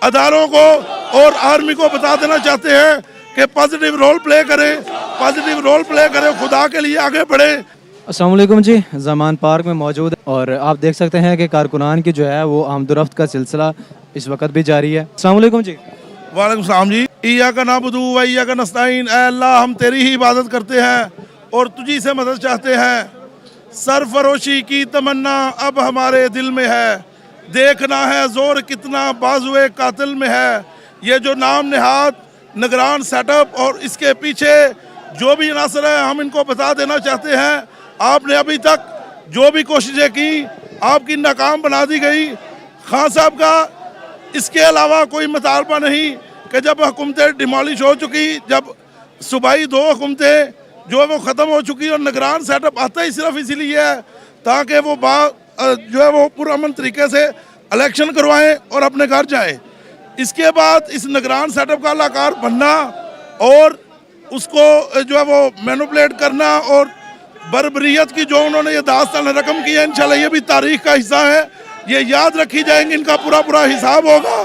अदारों को और आर्मी को बता देना चाहते हैं कि पॉजिटिव रोल प्ले करें, खुदा के लिए आगे बढ़े। अस्सलाम वालेकुम जी, ज़मान पार्क में मौजूद है और आप देख सकते हैं कि कारकुनान की जो है वो आमदोरफ्त का सिलसिला इस वक्त भी जारी है। अस्सलाम वालेकुम जी। वालेकुम सलाम जी। इय्याका नअबुदु व इय्याका नस्तईन, ऐ अल्लाह हम तेरी ही इबादत करते हैं और तुझी से मदद चाहते हैं। सरफरोशी की तमन्ना अब हमारे दिल में है, देखना है जोर कितना बाजुए कातिल में है। ये जो नाम नेहाद निगरान सेटअप और इसके पीछे जो भी अनासर है, हम इनको बता देना चाहते हैं, आपने अभी तक जो भी कोशिशें की आपकी नाकाम बना दी गई। खान साहब का इसके अलावा कोई मुतालबा नहीं कि जब हुकूमतें डिमोलिश हो चुकी, जब सूबाई 2 हुकूमतें जो है वो ख़त्म हो चुकी और निगरान सेटअप आता ही सिर्फ इसीलिए है ताकि वो जो है वो पुरअमन तरीके से इलेक्शन करवाएं और अपने घर जाएं। इसके बाद इस निगरान सेटअप का अलाकार बनना और उसको जो है वो मैनिपुलेट करना और बर्बरियत की जो उन्होंने ये दास्तान रकम की है, इंशाल्लाह ये भी तारीख का हिस्सा है, ये याद रखी जाएंगी, इनका पूरा हिसाब होगा।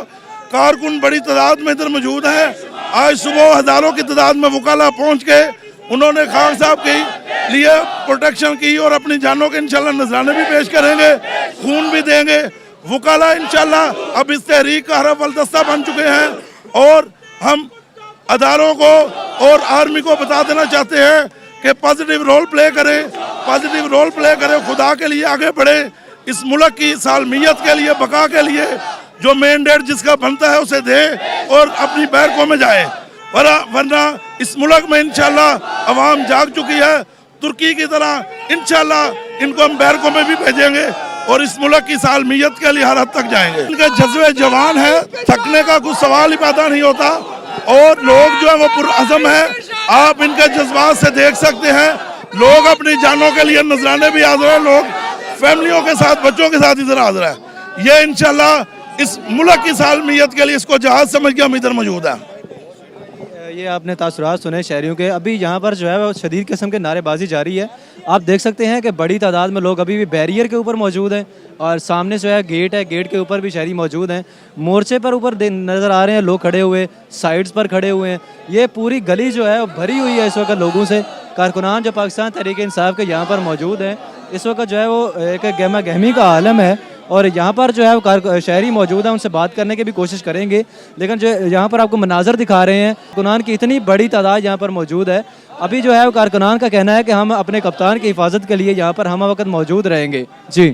कारकुन बड़ी तादाद में इधर मौजूद हैं। आज सुबह हज़ारों की तादाद में वकाला पहुँच के उन्होंने खान साहब के लिए प्रोटेक्शन की और अपनी जानों के इंशाल्लाह नजराने भी पेश करेंगे, खून भी देंगे। वकाला इंशाल्लाह अब इस तहरीक का हरफ वलदस्ता बन चुके हैं और हम अदारों को और आर्मी को बता देना चाहते हैं कि पॉजिटिव रोल प्ले करें, खुदा के लिए आगे बढ़े, इस मुल्क की सालमियत के लिए, बका के लिए जो मैंडेट जिसका बनता है उसे दे और अपनी बैरकों में जाए। वरना इस मुल्क में इंशाल्लाह अवाम जाग चुकी है। तुर्की की तरह इंशाल्लाह इनको हम बैरकों में भी भेजेंगे और इस मुल्क की सालमियत के लिए हर हद तक जाएंगे। इनके जज्बे जवान है, थकने का कुछ सवाल ही पैदा नहीं होता और लोग जो है वो पुरअज़म है। आप इनके जज्बात से देख सकते हैं, लोग अपनी जानों के लिए नजराने भी हाजिर है, लोग फैमिलियों के साथ, बच्चों के साथ इधर हाजिर है। ये इंशाल्लाह इस मुल्क की सालमियत के लिए इसको जहाज समझ के हम इधर मौजूद है। ये आपने तासुरात सुने शहरियों के। अभी यहाँ पर जो है वो शदीद किस्म के नारेबाजी जारी है। आप देख सकते हैं कि बड़ी तादाद में लोग अभी भी बैरियर के ऊपर मौजूद हैं और सामने जो है गेट है, गेट के ऊपर भी शहरी मौजूद हैं। मोर्चे पर ऊपर नज़र आ रहे हैं लोग खड़े हुए, साइड्स पर खड़े हुए हैं। ये पूरी गली जो है वो भरी हुई है इस वक्त लोगों से। कारकुनान जो पाकिस्तान तहरीक इंसाफ के यहाँ पर मौजूद हैं, इस वक्त जो है वो एक गहमा गहमी का आलम है और यहाँ पर जो है वो शहरी मौजूद हैं, उनसे बात करने की भी कोशिश करेंगे। लेकिन जो यहाँ पर आपको मनाजर दिखा रहे हैं, कारकुनान की इतनी बड़ी तादाद यहाँ पर मौजूद है। अभी जो है वो कारकुनान का कहना है कि हम अपने कप्तान की हिफाजत के लिए यहाँ पर हम वक्त मौजूद रहेंगे। जी